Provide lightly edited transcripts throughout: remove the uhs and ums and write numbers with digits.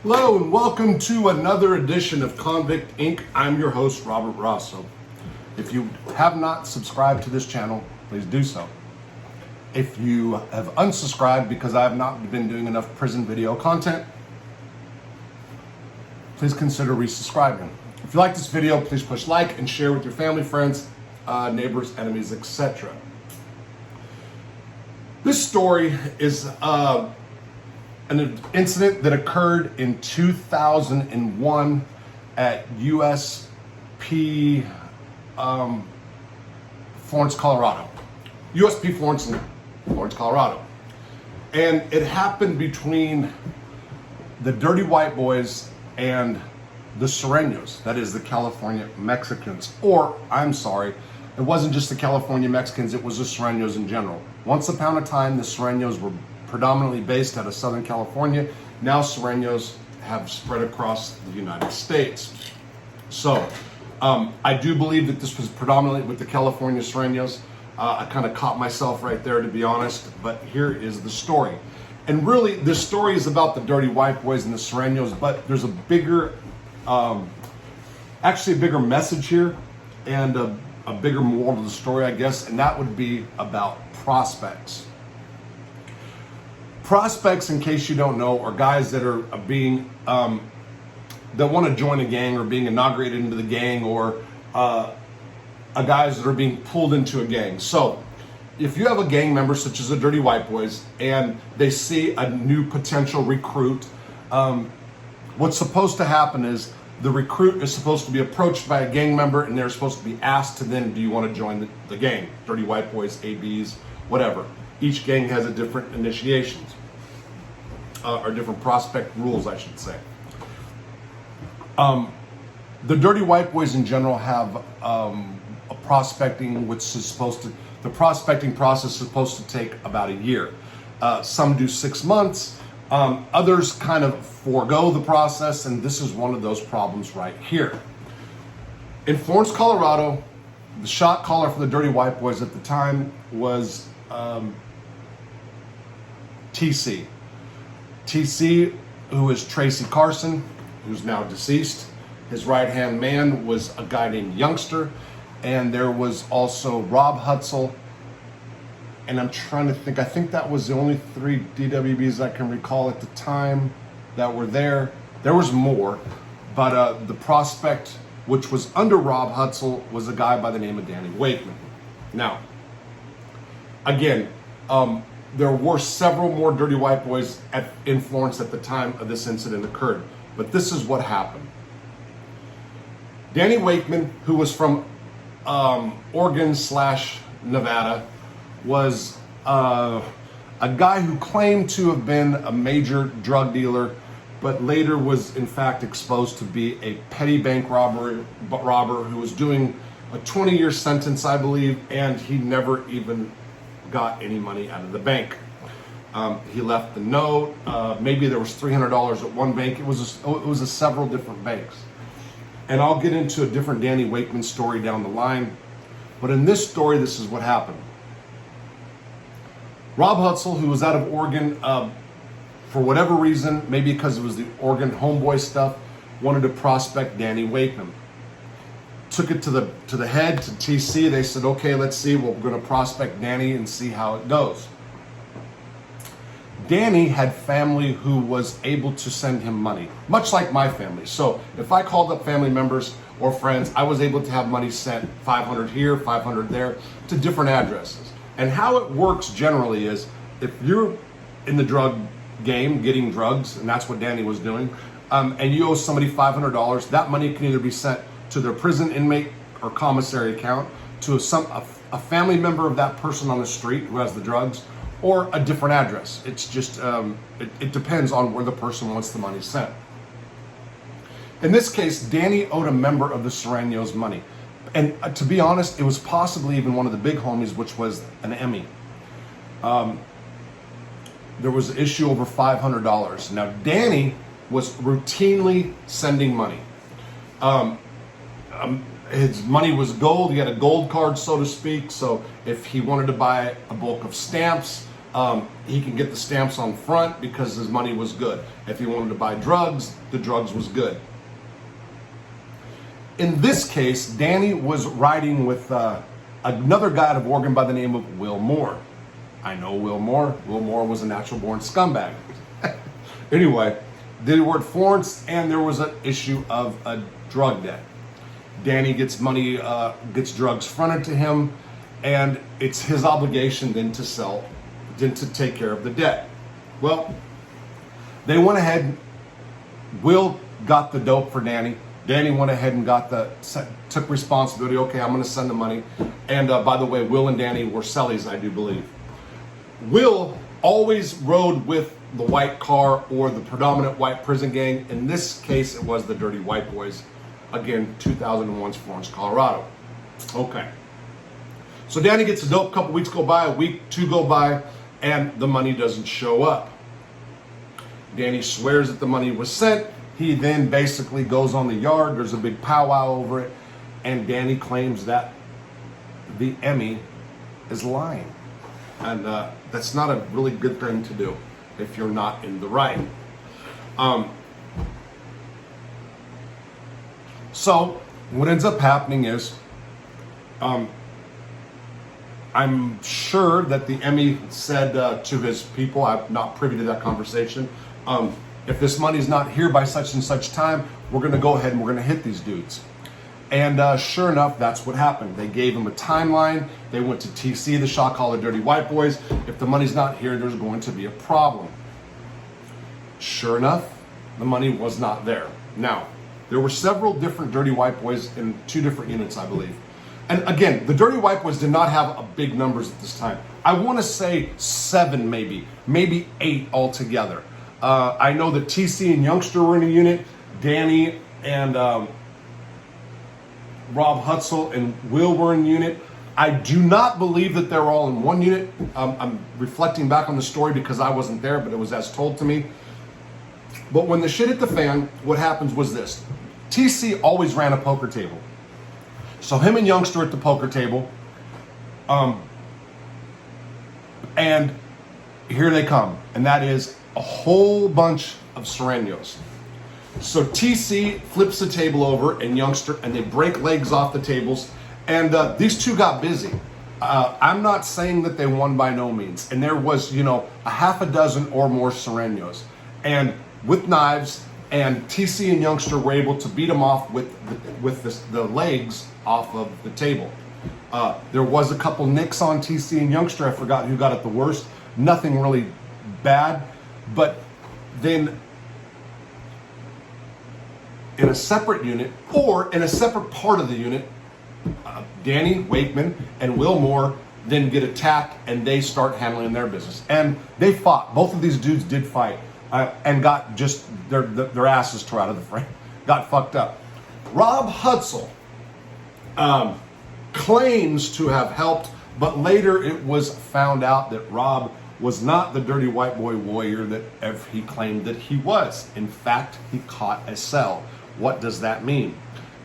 Hello and welcome to another edition of Convict Inc. I'm your host, Robert Rosso. If you have not subscribed to this channel, please do so. If you have unsubscribed because I have not been doing enough prison video content, please consider resubscribing. If you like this video, please push like and share with your family, friends, neighbors, enemies, etc. This story is an incident that occurred in 2001 at USP Florence, Colorado. USP Florence in Florence, Colorado. And it happened between the Dirty White Boys and the Surenos, that is the California Mexicans. Or, I'm sorry, it wasn't just the California Mexicans, it was the Surenos in general. Once upon a time, the Surenos were predominantly based out of Southern California. Now Surenos have spread across the United States. So I do believe that this was predominantly with the California Surenos. I kind of caught myself right there, to be honest, but here is the story. And really, this story is about the Dirty White Boys and the Surenos, but there's a bigger, actually a bigger message here and a bigger moral to the story, I guess, and that would be about prospects. Prospects, in case you don't know, are guys that are being, that want to join a gang or being inaugurated into the gang, or guys that are being pulled into a gang. So, if you have a gang member such as the Dirty White Boys and they see a new potential recruit, what's supposed to happen is the recruit is supposed to be approached by a gang member and they're supposed to be asked to then, do you want to join the gang? Dirty White Boys, ABs, whatever. Each gang has a different initiations, or different prospect rules, I should say. The Dirty White Boys in general have a prospecting, which is supposed to, the prospecting process is supposed to take about a year. Some do 6 months, others kind of forego the process, and this is one of those problems right here. In Florence, Colorado, the shot caller for the Dirty White Boys at the time was TC. TC, who is Tracy Carson, who's now deceased. His right-hand man was a guy named Youngster, and there was also Rob Hutzel, and I'm trying to think, I think that was the only 3 DWBs I can recall at the time that were there. There was more, but the prospect, which was under Rob Hutzel, was a guy by the name of Danny Wakeman. Now, again, there were several more Dirty White Boys in Florence at the time of this incident occurred, but this is what happened. Danny Wakeman, who was from Oregon/Nevada, was a guy who claimed to have been a major drug dealer, but later was in fact exposed to be a petty bank robber who was doing a 20-year sentence, I believe, and he never even got any money out of the bank. He left the note. Maybe there was $300 at one bank. It was a several different banks. And I'll get into a different Danny Wakeman story down the line. But in this story, this is what happened. Rob Hutzel, who was out of Oregon, for whatever reason, maybe because it was the Oregon homeboy stuff, wanted to prospect Danny Wakeman. Took it to the head, to TC. They said, okay, let's see. We're going to prospect Danny and see how it goes. Danny had family who was able to send him money, much like my family. So if I called up family members or friends, I was able to have money sent, 500 here, 500 there, to different addresses. And how it works generally is, if you're in the drug game, getting drugs, and that's what Danny was doing, and you owe somebody $500, that money can either be sent to their prison inmate or commissary account, to a family member of that person on the street who has the drugs, or a different address. It's just, it depends on where the person wants the money sent. In this case, Danny owed a member of the Surenos money. And to be honest, it was possibly even one of the big homies, which was an Emmy. There was an issue over $500. Now, Danny was routinely sending money. His money was gold. He had a gold card, so to speak. So if he wanted to buy a bulk of stamps, He can get the stamps on front because his money was good. If he wanted to buy drugs, the drugs was good. In this case, Danny was riding with another guy out of Oregon by the name of Will Moore. I know Will Moore. Will Moore was a natural-born scumbag. Anyway, they were at Florence, and there was an issue of a drug debt. Danny gets money, gets drugs fronted to him, and it's his obligation then to take care of the debt. Well, they went ahead. Will got the dope for Danny. Danny went ahead and took responsibility. Okay, I'm going to send the money. And by the way, Will and Danny were cellies, I do believe. Will always rode with the white car or the predominant white prison gang. In this case, it was the Dirty White Boys. Again, 2001's Florence, Colorado. Okay. So Danny gets the dope, a couple weeks go by, a week, two go by, and the money doesn't show up. Danny swears that the money was sent. He then basically goes on the yard. There's a big powwow over it. And Danny claims that the Emmy is lying. And that's not a really good thing to do if you're not in the right. So what ends up happening is I'm sure that the Emmy said to his people, I'm not privy to that conversation, if this money's not here by such and such time, we're going to go ahead and we're going to hit these dudes. And sure enough, that's what happened. They gave him a timeline. They went to TC, the shot caller Dirty White Boys. If the money's not here, there's going to be a problem. Sure enough, the money was not there. Now, there were several different Dirty White Boys in 2 different units, I believe. And again, the Dirty White Boys did not have a big numbers at this time. I want to say 7 maybe 8 altogether. I know that TC and Youngster were in a unit. Danny and Rob Hutzel and Will were in a unit. I do not believe that they were all in one unit. I'm reflecting back on the story because I wasn't there, but it was as told to me. But when the shit hit the fan, what happens was this. TC always ran a poker table. So him and Youngster at the poker table. And here they come. And that is a whole bunch of Surenos. So TC flips the table over and Youngster, and they break legs off the tables. And these two got busy. I'm not saying that they won by no means. And there was, a half a dozen or more Surenos. And with knives, and TC and Youngster were able to beat them off with the legs off of the table. There was a couple nicks on TC and Youngster. I forgot who got it the worst. Nothing really bad. But then in a separate unit, or in a separate part of the unit, Danny Wakeman and Will Moore then get attacked, and they start handling their business. And they fought. Both of these dudes did fight, and got just their asses tore out of the frame. Got fucked up. Rob Hutzel claims to have helped, but later it was found out that Rob was not the Dirty White Boy warrior that he claimed that he was. In fact, he caught a cell. What does that mean?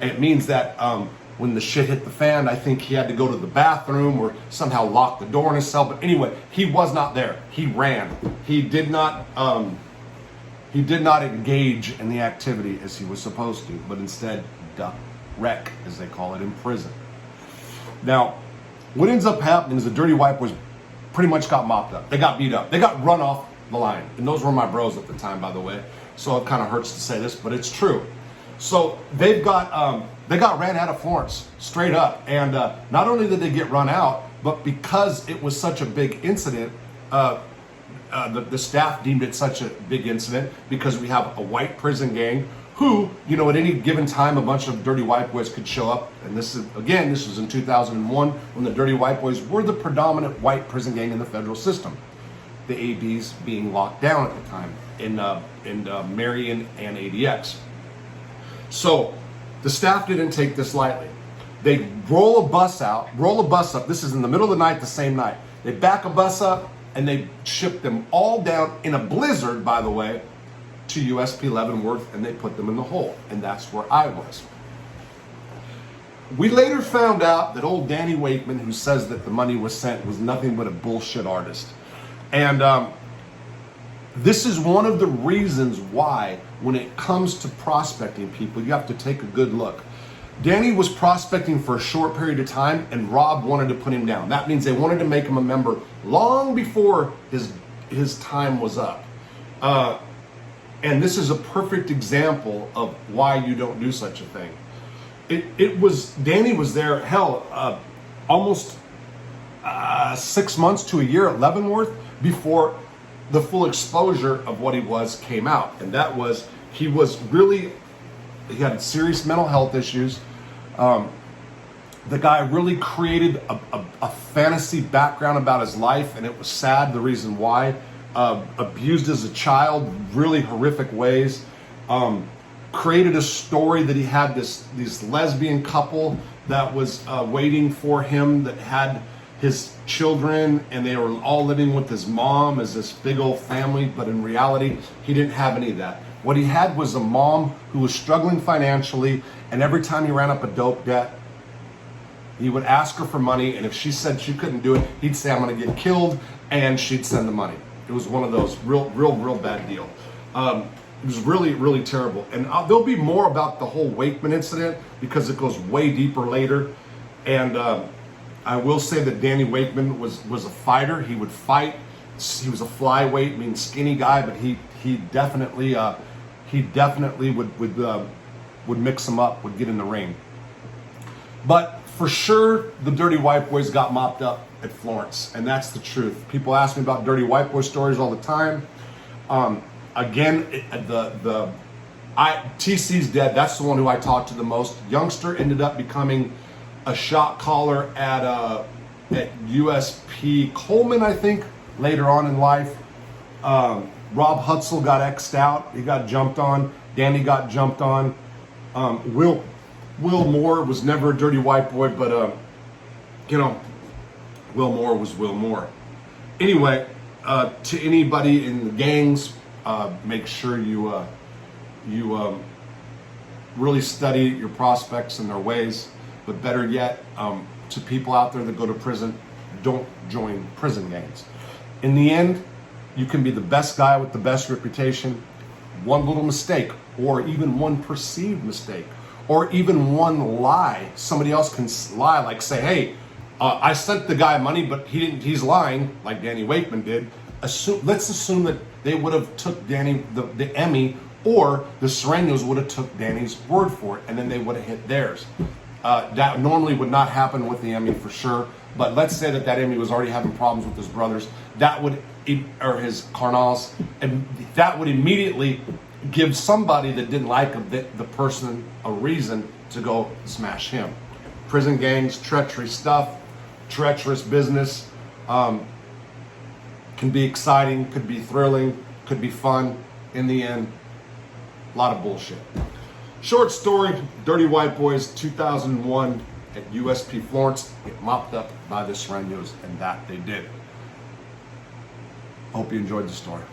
It means that when the shit hit the fan, I think he had to go to the bathroom or somehow lock the door in his cell. But anyway, he was not there. He ran. He did not engage in the activity as he was supposed to, but instead duck, wreck, as they call it in prison. Now, what ends up happening is the Dirty White Boys pretty much got mopped up. They got beat up. They got run off the line. And those were my bros at the time, by the way. So it kind of hurts to say this, but it's true. So they got ran out of Florence, straight up. And not only did they get run out, but because it was such a big incident, the staff deemed it such a big incident because we have a white prison gang who, at any given time, a bunch of Dirty White Boys could show up. And this was in 2001 when the Dirty White Boys were the predominant white prison gang in the federal system. The ABs being locked down at the time in Marion and ADX. So the staff didn't take this lightly. They roll a bus up. This is in the middle of the night, the same night. They back a bus up and they ship them all down in a blizzard, by the way, to USP Leavenworth, and they put them in the hole. And that's where I was. We later found out that old Danny Wakeman, who says that the money was sent, was nothing but a bullshit artist. And this is one of the reasons why, when it comes to prospecting people, you have to take a good look. Danny was prospecting for a short period of time, and Rob wanted to put him down. That means they wanted to make him a member long before his time was up. And this is a perfect example of why you don't do such a thing. Danny was there, almost 6 months to a year at Leavenworth before the full exposure of what he was came out. And that was, he had serious mental health issues. The guy really created a fantasy background about his life, and it was sad the reason why. Abused as a child, really horrific ways. Created a story that he had this lesbian couple that was waiting for him, that had his children, and they were all living with his mom as this big old family, but in reality, he didn't have any of that. What he had was a mom who was struggling financially, and every time he ran up a dope debt, he would ask her for money, and if she said she couldn't do it, he'd say, "I'm gonna get killed," and she'd send the money. It was one of those real bad deal. It was really, really terrible. And there'll be more about the whole Wakeman incident because it goes way deeper later. And I will say that Danny Wakeman was a fighter. He would fight. He was a flyweight, meaning skinny guy, but he definitely would mix him up, would get in the ring. But for sure, the Dirty White Boys got mopped up at Florence, and that's the truth. People ask me about Dirty White Boy stories all the time. Again, TC's dead. That's the one who I talked to the most. Youngster ended up becoming a shot caller at USP Coleman, I think, later on in life. Rob Hutzel got X'd out. He got jumped on. Danny got jumped on. Will Moore was never a dirty white boy, but Will Moore was Will Moore. Anyway, to anybody in the gangs, make sure you really study your prospects and their ways. But better yet, to people out there that go to prison, don't join prison gangs. In the end, you can be the best guy with the best reputation. One little mistake, or even one perceived mistake, or even one lie. Somebody else can lie, like say, "Hey, I sent the guy money, but he didn't. He's lying," like Danny Wakeman did. Let's assume that they would have took Danny the Emmy, or the Surenos would have took Danny's word for it, and then they would have hit theirs. That normally would not happen with the Emmy for sure. But let's say that Emmy was already having problems with his brothers. Or his carnals, and that would immediately give somebody that didn't like him, the person, a reason to go smash him. Prison gangs, treacherous stuff, treacherous business. Can be exciting, could be thrilling, could be fun. In the end, a lot of bullshit. Short story, Dirty White Boys 2001 at USP Florence get mopped up by the Surenos, and that they did. Hope you enjoyed the story.